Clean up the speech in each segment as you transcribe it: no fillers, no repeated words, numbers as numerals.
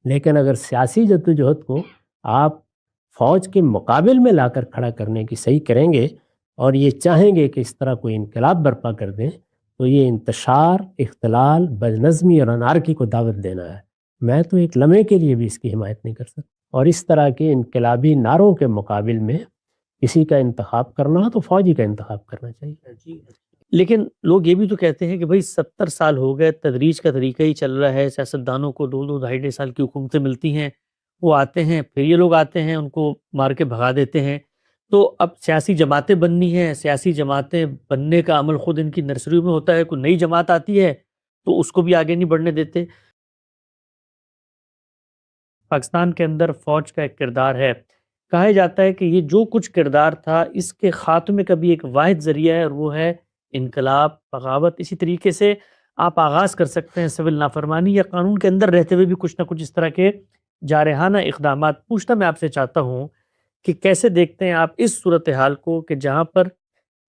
لیکن اگر سیاسی جدوجہد کو آپ فوج کے مقابل میں لا کر کھڑا کرنے کی صحیح کریں گے اور یہ چاہیں گے کہ اس طرح کوئی انقلاب برپا کر دیں تو یہ انتشار، اختلال، بدنظمی اور انارکی کو دعوت دینا ہے۔ میں تو ایک لمحے کے لیے بھی اس کی حمایت نہیں کر سکتا، اور اس طرح کے انقلابی نعروں کے مقابل میں کسی کا انتخاب کرنا ہو تو فوجی کا انتخاب کرنا چاہیے۔ لیکن لوگ یہ بھی تو کہتے ہیں کہ بھائی 70 سال ہو گئے، تدریج کا طریقہ ہی چل رہا ہے، سیاستدانوں کو 2 2.5 سال کی حکومتیں ملتی ہیں، وہ آتے ہیں، پھر یہ لوگ آتے ہیں، ان کو مار کے بھگا دیتے ہیں۔ تو اب سیاسی جماعتیں بننی ہیں، سیاسی جماعتیں بننے کا عمل خود ان کی نرسری میں ہوتا ہے، کوئی نئی جماعت آتی ہے تو اس کو بھی آگے نہیں بڑھنے دیتے۔ پاکستان کے اندر فوج کا ایک کردار ہے، کہا جاتا ہے کہ یہ جو کچھ کردار تھا اس کے خاتمے کا بھی ایک واحد ذریعہ ہے، اور وہ ہے انقلاب، بغاوت۔ اسی طریقے سے آپ آغاز کر سکتے ہیں سول نافرمانی یا قانون کے اندر رہتے ہوئے بھی کچھ نہ کچھ اس طرح کے جارحانہ اقدامات۔ پوچھنا میں آپ سے چاہتا ہوں کہ کیسے دیکھتے ہیں آپ اس صورتحال کو کہ جہاں پر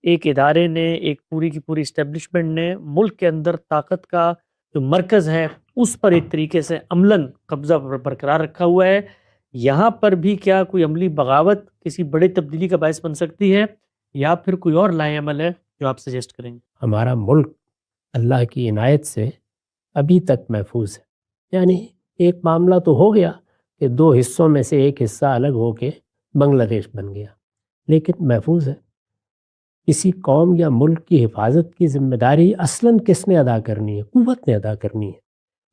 ایک ادارے نے، ایک پوری کی پوری اسٹیبلشمنٹ نے ملک کے اندر طاقت کا جو مرکز ہے اس پر ایک طریقے سے عملاً قبضہ برقرار رکھا ہوا ہے، یہاں پر بھی کیا کوئی عملی بغاوت کسی بڑے تبدیلی کا باعث بن سکتی ہے یا پھر کوئی اور لائے عمل ہے جو آپ سجیسٹ کریں گے؟ ہمارا ملک اللہ کی عنایت سے ابھی تک محفوظ ہے، یعنی ایک معاملہ تو ہو گیا کہ 2 حصوں میں سے ایک حصہ الگ ہو کے بنگلہ دیش بن گیا، لیکن محفوظ ہے۔ کسی قوم یا ملک کی حفاظت کی ذمہ داری اصلاً کس نے ادا کرنی ہے؟ قوت نے ادا کرنی ہے،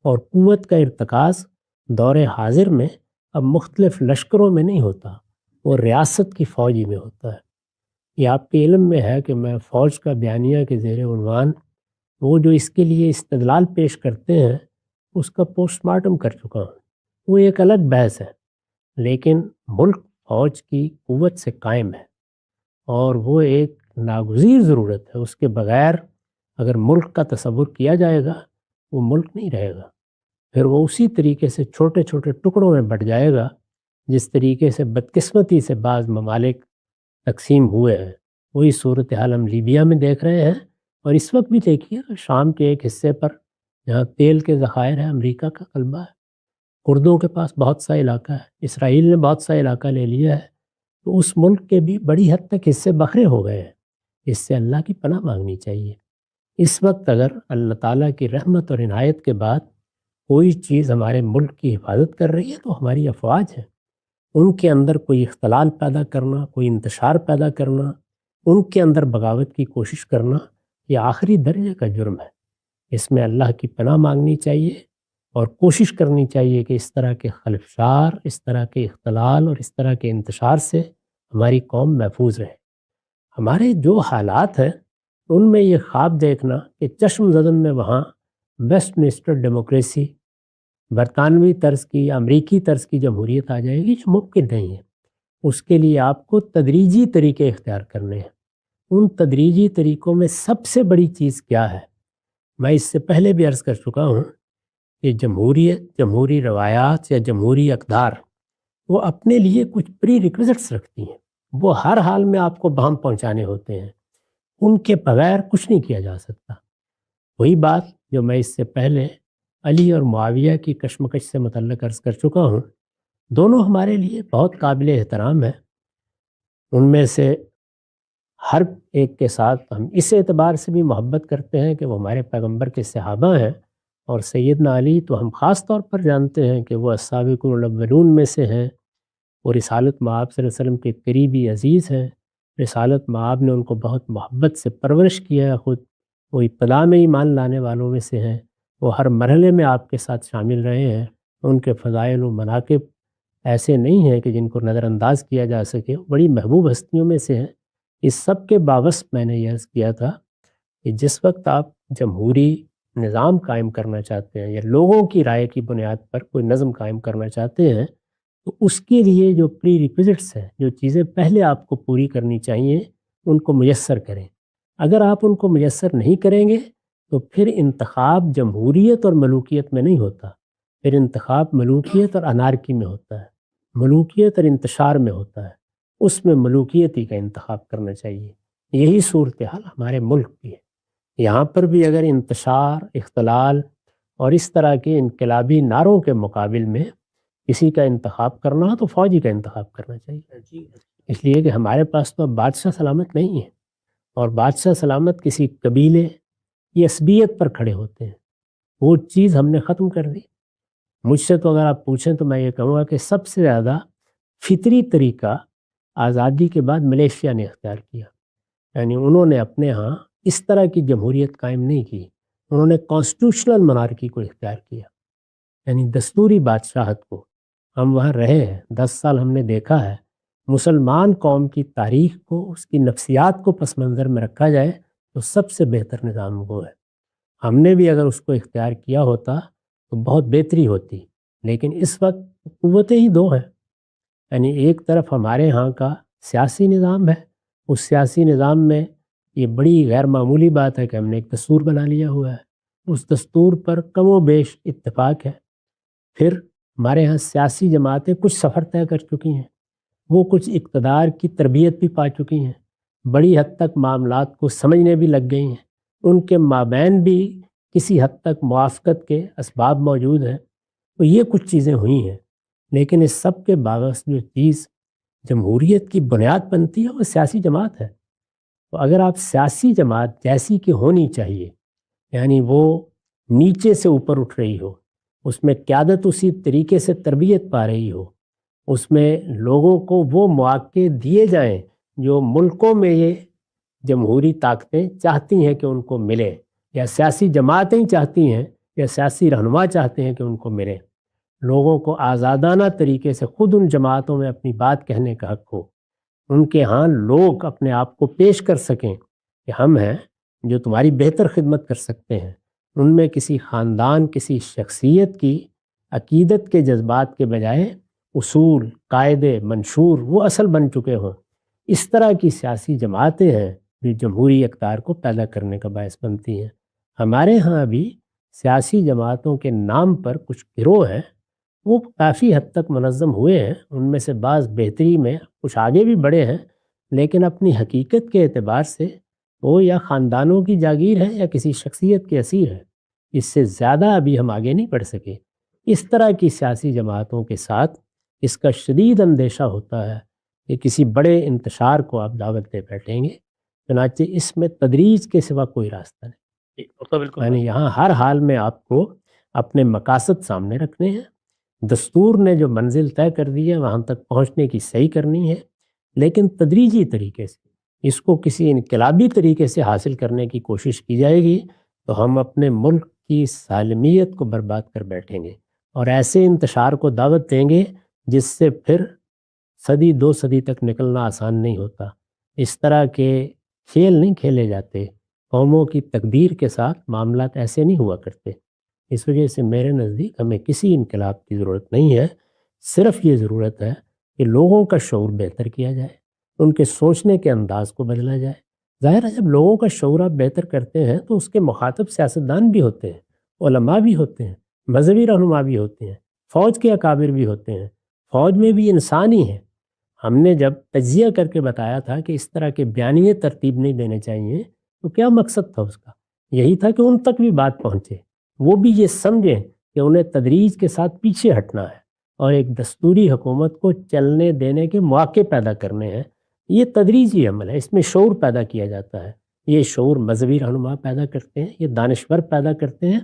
اور قوت کا ارتکاز دور حاضر میں اب مختلف لشکروں میں نہیں ہوتا، وہ ریاست کی فوجی میں ہوتا ہے۔ یہ آپ کے علم میں ہے کہ میں فوج کا بیانیہ کے زیر عنوان وہ جو اس کے لیے استدلال پیش کرتے ہیں اس کا پوسٹ مارٹم کر چکا ہوں، وہ ایک الگ بحث ہے، لیکن ملک فوج کی قوت سے قائم ہے، اور وہ ایک ناگزیر ضرورت ہے۔ اس کے بغیر اگر ملک کا تصور کیا جائے گا وہ ملک نہیں رہے گا، پھر وہ اسی طریقے سے چھوٹے چھوٹے ٹکڑوں میں بٹ جائے گا جس طریقے سے بدقسمتی سے بعض ممالک تقسیم ہوئے ہیں۔ وہی صورتحال ہم لیبیا میں دیکھ رہے ہیں، اور اس وقت بھی دیکھیے شام کے ایک حصے پر جہاں تیل کے ذخائر ہیں، امریکہ کا غلبہ ہے، کردوں کے پاس بہت سا علاقہ ہے، اسرائیل نے بہت سا علاقہ لے لیا ہے، تو اس ملک کے بھی بڑی حد تک حصے بکھرے ہو گئے ہیں۔ اس سے اللہ کی پناہ مانگنی چاہیے۔ اس وقت اگر اللہ تعالیٰ کی رحمت اور عنایت کے بعد کوئی چیز ہمارے ملک کی حفاظت کر رہی ہے تو ہماری افواج ہے۔ ان کے اندر کوئی اختلال پیدا کرنا، کوئی انتشار پیدا کرنا، ان کے اندر بغاوت کی کوشش کرنا، یہ آخری درجے کا جرم ہے۔ اس میں اللہ کی پناہ مانگنی چاہیے اور کوشش کرنی چاہیے کہ اس طرح کے خلفشار، اس طرح کے اختلال اور اس طرح کے انتشار سے ہماری قوم محفوظ رہے۔ ہمارے جو حالات ہیں ان میں یہ خواب دیکھنا کہ چشم زدن میں وہاں ویسٹ منسٹر ڈیموکریسی، برطانوی طرز کی یا امریکی طرز کی جمہوریت آ جائے گی، جو ممکن نہیں ہے۔ اس کے لیے آپ کو تدریجی طریقے اختیار کرنے ہیں۔ ان تدریجی طریقوں میں سب سے بڑی چیز کیا ہے؟ میں اس سے پہلے بھی عرض کر چکا ہوں کہ جمہوریت، جمہوری روایات یا جمہوری اقدار وہ اپنے لیے کچھ پری ریکوزٹس رکھتی ہیں، وہ ہر حال میں آپ کو بہم پہنچانے ہوتے ہیں، ان کے بغیر کچھ نہیں کیا جا سکتا۔ وہی بات جو میں اس سے پہلے علی اور معاویہ کی کشمکش سے متعلق عرض کر چکا ہوں، دونوں ہمارے لیے بہت قابل احترام ہے۔ ان میں سے ہر ایک کے ساتھ ہم اس اعتبار سے بھی محبت کرتے ہیں کہ وہ ہمارے پیغمبر کے صحابہ ہیں، اور سیدنا علی تو ہم خاص طور پر جانتے ہیں کہ وہ السابقون الاولون میں سے ہیں، وہ رسالت مآب صلی اللہ علیہ وسلم کے قریبی عزیز ہیں۔ رسالت مآب نے ان کو بہت محبت سے پرورش کیا ہے، خود وہ ابتدا میں ایمان لانے والوں میں سے ہیں، وہ ہر مرحلے میں آپ کے ساتھ شامل رہے ہیں۔ ان کے فضائل و مناقب ایسے نہیں ہیں کہ جن کو نظر انداز کیا جا سکے، بڑی محبوب ہستیوں میں سے ہیں۔ اس سب کے باوجود میں نے یہ عرض کیا تھا کہ جس وقت آپ جمہوری نظام قائم کرنا چاہتے ہیں یا لوگوں کی رائے کی بنیاد پر کوئی نظم قائم کرنا چاہتے ہیں تو اس کے لیے جو پری ریکوزٹس ہیں، جو چیزیں پہلے آپ کو پوری کرنی چاہیے، ان کو میسر کریں۔ اگر آپ ان کو میسر نہیں کریں گے تو پھر انتخاب جمہوریت اور ملوکیت میں نہیں ہوتا، پھر انتخاب ملوکیت اور انارکی میں ہوتا ہے، ملوکیت اور انتشار میں ہوتا ہے۔ اس میں ملوکیتی کا انتخاب کرنا چاہیے۔ یہی صورتحال ہمارے ملک کی ہے۔ یہاں پر بھی اگر انتشار، اختلال اور اس طرح کے انقلابی نعروں کے مقابل میں کسی کا انتخاب کرنا ہو تو فوجی کا انتخاب کرنا چاہیے، اس لیے کہ ہمارے پاس تو اب بادشاہ سلامت نہیں ہے، اور بادشاہ سلامت کسی قبیلے یا عصبیت پر کھڑے ہوتے ہیں، وہ چیز ہم نے ختم کر دی۔ مجھ سے تو اگر آپ پوچھیں تو میں یہ کہوں گا کہ سب سے زیادہ فطری طریقہ آزادی کے بعد ملیشیا نے اختیار کیا، یعنی انہوں نے اپنے ہاں اس طرح کی جمہوریت قائم نہیں کی، انہوں نے کانسٹیٹیوشنل منارکی کو اختیار کیا، یعنی دستوری بادشاہت کو۔ ہم وہاں رہے ہیں 10 سال، ہم نے دیکھا ہے مسلمان قوم کی تاریخ کو، اس کی نفسیات کو پس منظر میں رکھا جائے تو سب سے بہتر نظام وہ ہے۔ ہم نے بھی اگر اس کو اختیار کیا ہوتا تو بہت بہتری ہوتی، لیکن اس وقت قوتیں ہی دو ہیں، یعنی ایک طرف ہمارے ہاں کا سیاسی نظام ہے، اس سیاسی نظام میں یہ بڑی غیر معمولی بات ہے کہ ہم نے ایک دستور بنا لیا ہوا ہے، اس دستور پر کم و بیش اتفاق ہے۔ پھر ہمارے ہاں سیاسی جماعتیں کچھ سفر طے کر چکی ہیں، وہ کچھ اقتدار کی تربیت بھی پا چکی ہیں، بڑی حد تک معاملات کو سمجھنے بھی لگ گئی ہیں، ان کے مابین بھی کسی حد تک موافقت کے اسباب موجود ہیں، تو یہ کچھ چیزیں ہوئی ہیں۔ لیکن اس سب کے باوجود جو چیز جمہوریت کی بنیاد بنتی ہے وہ سیاسی جماعت ہے۔ تو اگر آپ سیاسی جماعت جیسی کہ ہونی چاہیے، یعنی وہ نیچے سے اوپر اٹھ رہی ہو، اس میں قیادت اسی طریقے سے تربیت پا رہی ہو، اس میں لوگوں کو وہ مواقع دیے جائیں جو ملکوں میں یہ جمہوری طاقتیں چاہتی ہیں کہ ان کو ملے، یا سیاسی جماعتیں چاہتی ہیں یا سیاسی رہنما چاہتے ہیں کہ ان کو ملے، لوگوں کو آزادانہ طریقے سے خود ان جماعتوں میں اپنی بات کہنے کا حق ہو، ان کے ہاں لوگ اپنے آپ کو پیش کر سکیں کہ ہم ہیں جو تمہاری بہتر خدمت کر سکتے ہیں، ان میں کسی خاندان، کسی شخصیت کی عقیدت کے جذبات کے بجائے اصول، قاعدے، منشور وہ اصل بن چکے ہوں۔ اس طرح کی سیاسی جماعتیں ہیں جو جمہوری اقدار کو پیدا کرنے کا باعث بنتی ہیں۔ ہمارے ہاں بھی سیاسی جماعتوں کے نام پر کچھ گروہ ہیں، وہ کافی حد تک منظم ہوئے ہیں، ان میں سے بعض بہتری میں کچھ آگے بھی بڑھے ہیں، لیکن اپنی حقیقت کے اعتبار سے وہ یا خاندانوں کی جاگیر ہے یا کسی شخصیت کے اسیر ہے، اس سے زیادہ ابھی ہم آگے نہیں بڑھ سکے۔ اس طرح کی سیاسی جماعتوں کے ساتھ اس کا شدید اندیشہ ہوتا ہے کہ کسی بڑے انتشار کو آپ دعوت دے بیٹھیں گے، چنانچہ اس میں تدریج کے سوا کوئی راستہ نہیں، بالکل یعنی یہاں ہر حال میں آپ کو اپنے مقاصد سامنے رکھنے ہیں، دستور نے جو منزل طے کر دی ہے وہاں تک پہنچنے کی صحیح کرنی ہے، لیکن تدریجی طریقے سے اس کو کسی انقلابی طریقے سے حاصل کرنے کی کوشش کی جائے گی تو ہم اپنے ملک کی سالمیت کو برباد کر بیٹھیں گے، اور ایسے انتشار کو دعوت دیں گے جس سے پھر صدی 2 صدی تک نکلنا آسان نہیں ہوتا۔ اس طرح کے کھیل نہیں کھیلے جاتے، قوموں کی تقدیر کے ساتھ معاملات ایسے نہیں ہوا کرتے۔ اس وجہ سے میرے نزدیک ہمیں کسی انقلاب کی ضرورت نہیں ہے، صرف یہ ضرورت ہے کہ لوگوں کا شعور بہتر کیا جائے، ان کے سوچنے کے انداز کو بدلا جائے۔ ظاہر ہے جب لوگوں کا شعور آپ بہتر کرتے ہیں تو اس کے مخاطب سیاستدان بھی ہوتے ہیں، علماء بھی ہوتے ہیں، مذہبی رہنما بھی ہوتے ہیں، فوج کے اکابر بھی ہوتے ہیں، فوج میں بھی انسان ہی ہیں۔ ہم نے جب تجزیہ کر کے بتایا تھا کہ اس طرح کے بیانیے ترتیب نہیں دینے چاہیے تو کیا مقصد تھا اس کا؟ یہی تھا کہ ان تک بھی بات پہنچے، وہ بھی یہ سمجھیں کہ انہیں تدریج کے ساتھ پیچھے ہٹنا ہے اور ایک دستوری حکومت کو چلنے دینے کے مواقع پیدا کرنے ہیں۔ یہ تدریجی عمل ہے، اس میں شعور پیدا کیا جاتا ہے، یہ شعور مذہبی رہنما پیدا کرتے ہیں، یہ دانشور پیدا کرتے ہیں،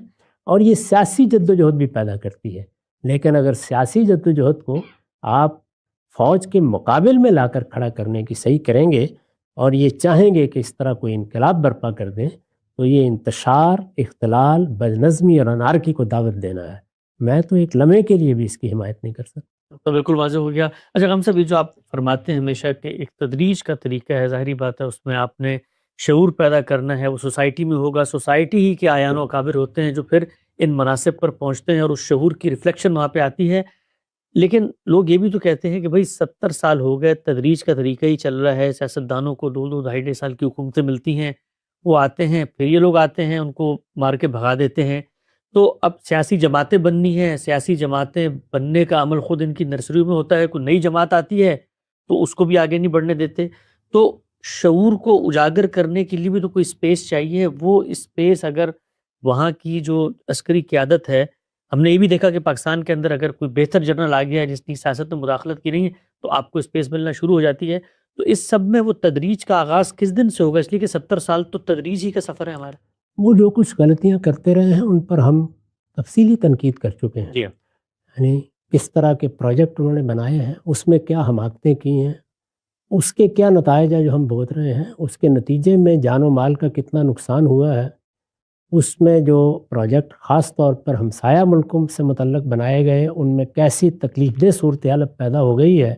اور یہ سیاسی جدوجہد بھی پیدا کرتی ہے۔ لیکن اگر سیاسی جدوجہد کو آپ فوج کے مقابل میں لا کر کھڑا کرنے کی صحیح کریں گے اور یہ چاہیں گے کہ اس طرح کوئی انقلاب برپا کر دیں تو یہ انتشار، اختلال، بدنظمی اور انارکی کو دعوت دینا ہے۔ میں تو ایک لمحے کے لیے بھی اس کی حمایت نہیں کر سکتا۔ تو بالکل واضح ہو گیا۔ اچھا غم صاحب، یہ جو آپ فرماتے ہیں ہمیشہ کہ ایک تدریج کا طریقہ ہے، ظاہری بات ہے اس میں آپ نے شعور پیدا کرنا ہے، وہ سوسائٹی میں ہوگا، سوسائٹی ہی کے اعیان و اکابر ہوتے ہیں جو پھر ان مناصب پر پہنچتے ہیں اور اس شعور کی ریفلیکشن وہاں پہ آتی ہے۔ لیکن لوگ یہ بھی تو کہتے ہیں کہ بھائی 70 سال ہو گئے، تدریج کا طریقہ ہی چل رہا ہے، سیاستدانوں کو 2 2.5 سال کی حکومتیں ملتی ہیں، وہ آتے ہیں، پھر یہ لوگ آتے ہیں ان کو مار کے بھگا دیتے ہیں، تو اب سیاسی جماعتیں بننی ہیں، سیاسی جماعتیں بننے کا عمل خود ان کی نرسریوں میں ہوتا ہے، کوئی نئی جماعت آتی ہے تو اس کو بھی آگے نہیں بڑھنے دیتے۔ تو شعور کو اجاگر کرنے کے لیے بھی تو کوئی اسپیس چاہیے، وہ اسپیس اگر وہاں کی جو عسکری قیادت ہے ہم نے یہ بھی دیکھا کہ پاکستان کے اندر اگر کوئی بہتر جنرل آ گیا ہے جس نے سیاست میں مداخلت کی نہیں ہے تو آپ کو اسپیس ملنا شروع ہو جاتی ہے. تو اس سب میں وہ تدریج کا آغاز کس دن سے ہوگا؟ اس لیے کہ 70 سال تو تدریج ہی کا سفر ہے ہمارا. وہ جو کچھ غلطیاں کرتے رہے ہیں ان پر ہم تفصیلی تنقید کر چکے ہیں. جی ہاں. یعنی کس طرح کے پروجیکٹ انہوں نے بنائے ہیں، اس میں کیا حماقتیں کی ہیں، اس کے کیا نتائج ہیں جو ہم بھگت رہے ہیں، اس کے نتیجے میں جان و مال کا کتنا نقصان ہوا ہے، اس میں جو پروجیکٹ خاص طور پر ہمسایہ ملکوں سے متعلق بنائے گئے ان میں کیسی تکلیف دہ صورتحال اب پیدا ہو گئی ہے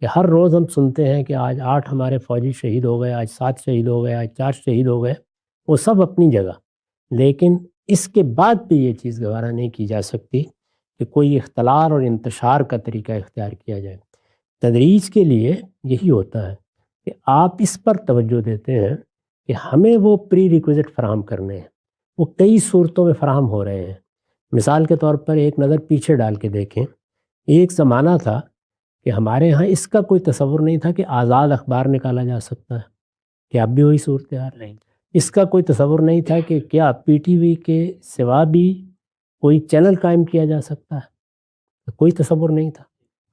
کہ ہر روز ہم سنتے ہیں کہ آج 8 ہمارے فوجی شہید ہو گئے، آج 7 شہید ہو گئے، آج 4 شہید ہو گئے. وہ سب اپنی جگہ، لیکن اس کے بعد بھی یہ چیز گوارا نہیں کی جا سکتی کہ کوئی اختلال اور انتشار کا طریقہ اختیار کیا جائے. تدریج کے لیے یہی ہوتا ہے کہ آپ اس پر توجہ دیتے ہیں کہ ہمیں وہ پری ریکوزٹ فراہم کرنے ہیں، وہ کئی صورتوں میں فراہم ہو رہے ہیں. مثال کے طور پر ایک نظر پیچھے ڈال کے دیکھیں، ایک زمانہ تھا کہ ہمارے ہاں اس کا کوئی تصور نہیں تھا کہ آزاد اخبار نکالا جا سکتا ہے، کہ اب بھی وہی صورتحال نہیں. اس کا کوئی تصور نہیں تھا کہ کیا پی ٹی وی کے سوا بھی کوئی چینل قائم کیا جا سکتا ہے، کوئی تصور نہیں تھا.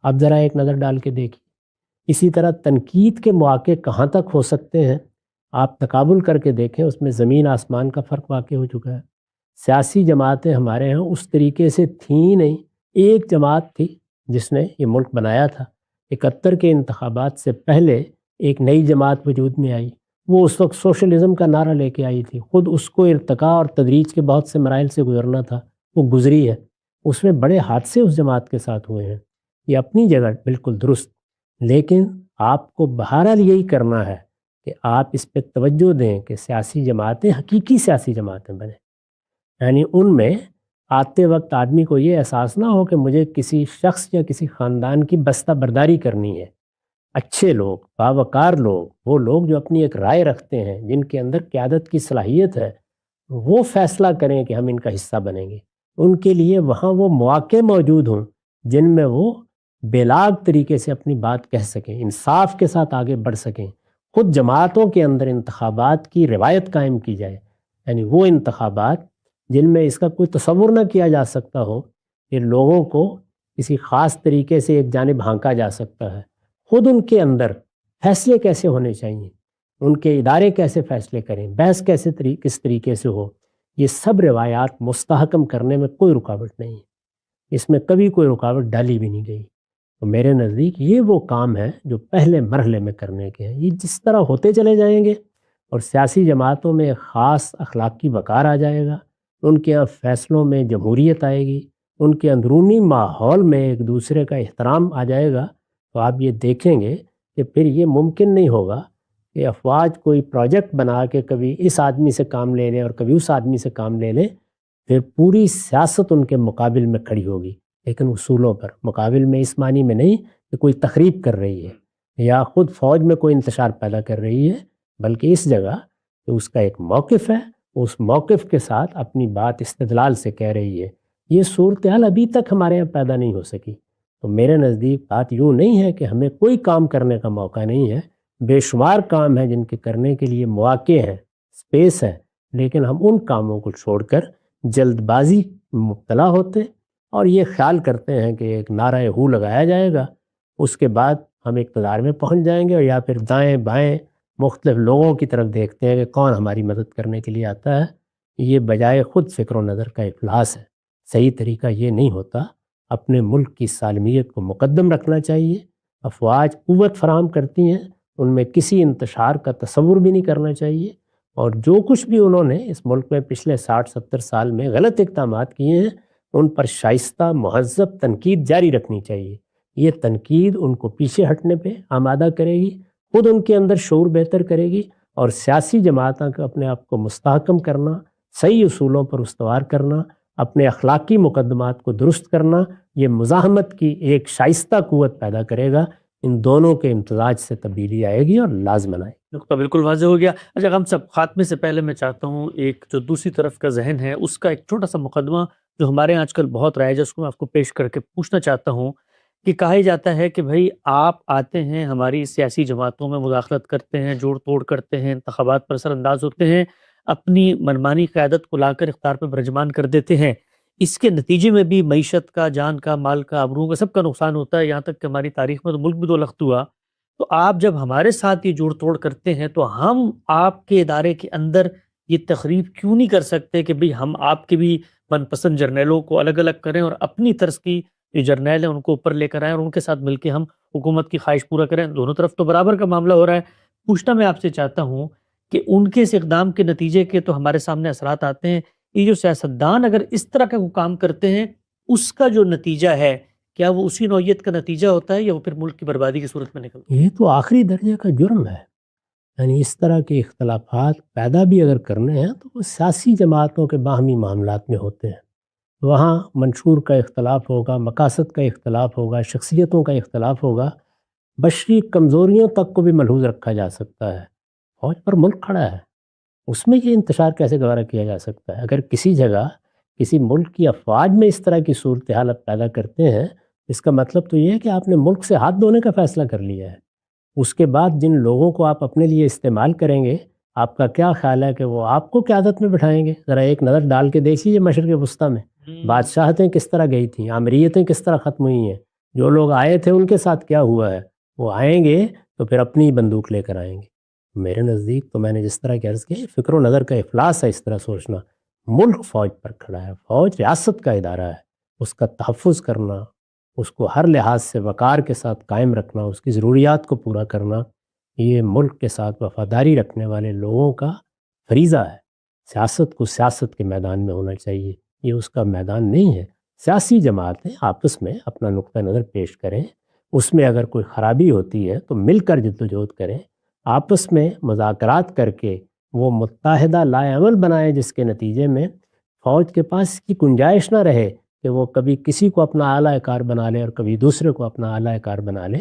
اب ذرا ایک نظر ڈال کے دیکھیں. اسی طرح تنقید کے مواقع کہاں تک ہو سکتے ہیں آپ تقابل کر کے دیکھیں، اس میں زمین آسمان کا فرق واقع ہو چکا ہے. سیاسی جماعتیں ہمارے ہاں اس طریقے سے تھیں نہیں. ایک جماعت تھی جس نے یہ ملک بنایا تھا. 71 کے انتخابات سے پہلے ایک نئی جماعت وجود میں آئی، وہ اس وقت سوشلزم کا نعرہ لے کے آئی تھی. خود اس کو ارتقاء اور تدریج کے بہت سے مراحل سے گزرنا تھا، وہ گزری ہے. اس میں بڑے حادثے اس جماعت کے ساتھ ہوئے ہیں. یہ اپنی جگہ بالکل درست، لیکن آپ کو بہرحال یہی کرنا ہے کہ آپ اس پہ توجہ دیں کہ سیاسی جماعتیں حقیقی سیاسی جماعتیں بنیں. یعنی ان میں آتے وقت آدمی کو یہ احساس نہ ہو کہ مجھے کسی شخص یا کسی خاندان کی بستہ برداری کرنی ہے. اچھے لوگ، باوقار لوگ، وہ لوگ جو اپنی ایک رائے رکھتے ہیں، جن کے اندر قیادت کی صلاحیت ہے، وہ فیصلہ کریں کہ ہم ان کا حصہ بنیں گے. ان کے لیے وہاں وہ مواقع موجود ہوں جن میں وہ بلاگ طریقے سے اپنی بات کہہ سکیں، انصاف کے ساتھ آگے بڑھ سکیں. خود جماعتوں کے اندر انتخابات کی روایت قائم کی جائے، یعنی وہ انتخابات جن میں اس کا کوئی تصور نہ کیا جا سکتا ہو کہ لوگوں کو کسی خاص طریقے سے ایک جانب ہانکا جا سکتا ہے. خود ان کے اندر فیصلے کیسے ہونے چاہیے، ان کے ادارے کیسے فیصلے کریں، بحث کس طریقے سے ہو، یہ سب روایات مستحکم کرنے میں کوئی رکاوٹ نہیں ہے. اس میں کبھی کوئی رکاوٹ ڈالی بھی نہیں گئی. تو میرے نزدیک یہ وہ کام ہے جو پہلے مرحلے میں کرنے کے ہیں. یہ جس طرح ہوتے چلے جائیں گے اور سیاسی جماعتوں میں خاص اخلاقی وقار آ جائے گا، ان کے یہاں فیصلوں میں جمہوریت آئے گی، ان کے اندرونی ماحول میں ایک دوسرے کا احترام آ جائے گا، تو آپ یہ دیکھیں گے کہ پھر یہ ممکن نہیں ہوگا کہ افواج کوئی پروجیکٹ بنا کے کبھی اس آدمی سے کام لے لیں اور کبھی اس آدمی سے کام لے لیں. پھر پوری سیاست ان کے مقابل میں کھڑی ہوگی، لیکن اصولوں پر. مقابل میں اس معنی میں نہیں کہ کوئی تخریب کر رہی ہے یا خود فوج میں کوئی انتشار پیدا کر رہی ہے، بلکہ اس جگہ کہ اس کا ایک موقف ہے، اس موقف کے ساتھ اپنی بات استدلال سے کہہ رہی ہے. یہ صورتحال ابھی تک ہمارے یہاں پیدا نہیں ہو سکی. تو میرے نزدیک بات یوں نہیں ہے کہ ہمیں کوئی کام کرنے کا موقع نہیں ہے. بے شمار کام ہیں جن کے کرنے کے لیے مواقع ہیں، اسپیس ہے، لیکن ہم ان کاموں کو چھوڑ کر جلد بازی مبتلا ہوتے اور یہ خیال کرتے ہیں کہ ایک نعرہ ہو لگایا جائے گا، اس کے بعد ہم اقتدار میں پہنچ جائیں گے، اور یا پھر دائیں بائیں مختلف لوگوں کی طرف دیکھتے ہیں کہ کون ہماری مدد کرنے کے لیے آتا ہے. یہ بجائے خود فکر و نظر کا افلاس ہے. صحیح طریقہ یہ نہیں ہوتا. اپنے ملک کی سالمیت کو مقدم رکھنا چاہیے. افواج قوت فراہم کرتی ہیں، ان میں کسی انتشار کا تصور بھی نہیں کرنا چاہیے، اور جو کچھ بھی انہوں نے اس ملک میں پچھلے 60-70 سال میں غلط اقدامات کیے ہیں ان پر شائستہ مہذب تنقید جاری رکھنی چاہیے. یہ تنقید ان کو پیچھے ہٹنے پہ آمادہ کرے گی، خود ان کے اندر شعور بہتر کرے گی، اور سیاسی جماعتوں کا اپنے آپ کو مستحکم کرنا، صحیح اصولوں پر استوار کرنا، اپنے اخلاقی مقدمات کو درست کرنا، یہ مزاحمت کی ایک شائستہ قوت پیدا کرے گا. ان دونوں کے امتزاج سے تبدیلی آئے گی اور لازمن آئے گی. نقطہ بالکل واضح ہو گیا. اچھا ہم سب خاتمے سے پہلے میں چاہتا ہوں ایک جو دوسری طرف کا ذہن ہے اس کا ایک چھوٹا سا مقدمہ جو ہمارے یہاں آج کل بہت رائج ہے، اس کو میں آپ کو پیش کر کے پوچھنا چاہتا ہوں کہ کہا جاتا ہے کہ بھائی آپ آتے ہیں ہماری سیاسی جماعتوں میں مداخلت کرتے ہیں، جوڑ توڑ کرتے ہیں، انتخابات پر اثر انداز ہوتے ہیں، اپنی منمانی قیادت کو لا کر اختیار پہ برجمان کر دیتے ہیں. اس کے نتیجے میں بھی معیشت کا، جان کا، مال کا، آبرو کا، سب کا نقصان ہوتا ہے، یہاں تک کہ ہماری تاریخ میں تو ملک بھی دو لخت ہوا۔ تو آپ جب ہمارے ساتھ یہ جوڑ توڑ کرتے ہیں تو ہم آپ کے ادارے کے اندر یہ تقریب کیوں نہیں کر سکتے کہ بھئی ہم آپ کے بھی من پسند جرنیلوں کو الگ الگ کریں اور اپنی طرز کی جو جرنیل ہیں ان کو اوپر لے کر آئیں اور ان کے ساتھ مل کے ہم حکومت کی خواہش پورا کریں؟ دونوں طرف تو برابر کا معاملہ ہو رہا ہے۔ پوچھنا میں آپ سے چاہتا ہوں کہ ان کے اس اقدام کے نتیجے کے تو ہمارے سامنے اثرات آتے ہیں، یہ جو سیاستدان اگر اس طرح کا کام کرتے ہیں اس کا جو نتیجہ ہے کیا وہ اسی نوعیت کا نتیجہ ہوتا ہے یا وہ پھر ملک کی بربادی کی صورت میں نکلتا ہے؟ یہ تو آخری درجے کا جرم ہے۔ یعنی اس طرح کے اختلافات پیدا بھی اگر کرنے ہیں تو وہ سیاسی جماعتوں کے باہمی معاملات میں ہوتے ہیں۔ وہاں منشور کا اختلاف ہوگا، مقاصد کا اختلاف ہوگا، شخصیتوں کا اختلاف ہوگا، بشری کمزوریوں تک کو بھی ملحوظ رکھا جا سکتا ہے۔ فوج پر ملک کھڑا ہے، اس میں یہ انتشار کیسے گوارا کیا جا سکتا ہے؟ اگر کسی جگہ کسی ملک کی افواج میں اس طرح کی صورتحال آپ پیدا کرتے ہیں، اس کا مطلب تو یہ ہے کہ آپ نے ملک سے ہاتھ دھونے کا فیصلہ کر لیا ہے۔ اس کے بعد جن لوگوں کو آپ اپنے لیے استعمال کریں گے، آپ کا کیا خیال ہے کہ وہ آپ کو قیادت میں بٹھائیں گے؟ ذرا ایک نظر ڈال کے دیکھیے مشرق وسطیٰ میں بادشاہتیں کس طرح گئی تھیں، آمریتیں کس طرح ختم ہوئی ہیں، جو لوگ آئے تھے ان کے ساتھ کیا ہوا ہے۔ وہ آئیں گے تو پھر اپنی بندوق لے کر آئیں گے۔ میرے نزدیک تو میں نے جس طرح کی عرض کی، فکر و نظر کا افلاس ہے اس طرح سوچنا۔ ملک فوج پر کھڑا ہے، فوج ریاست کا ادارہ ہے، اس کا تحفظ کرنا، اس کو ہر لحاظ سے وقار کے ساتھ قائم رکھنا، اس کی ضروریات کو پورا کرنا، یہ ملک کے ساتھ وفاداری رکھنے والے لوگوں کا فریضہ ہے۔ سیاست کو سیاست کے میدان میں ہونا چاہیے، یہ اس کا میدان نہیں ہے۔ سیاسی جماعتیں آپس میں اپنا نقطہ نظر پیش کریں، اس میں اگر کوئی خرابی ہوتی ہے تو مل کر جدوجہد کریں، آپس میں مذاکرات کر کے وہ متحدہ لائے عمل بنائیں، جس کے نتیجے میں فوج کے پاس اس کی گنجائش نہ رہے کہ وہ کبھی کسی کو اپنا اعلیٰ کار بنا لے اور کبھی دوسرے کو اپنا اعلیٰ کار بنا لے۔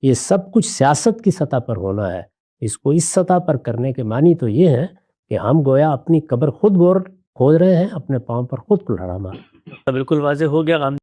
یہ سب کچھ سیاست کی سطح پر ہونا ہے۔ اس کو اس سطح پر کرنے کے معنی تو یہ ہے کہ ہم گویا اپنی قبر خود کھود رہے ہیں، اپنے پاؤں پر خود کلہاڑا مار۔ بالکل واضح ہو گیا۔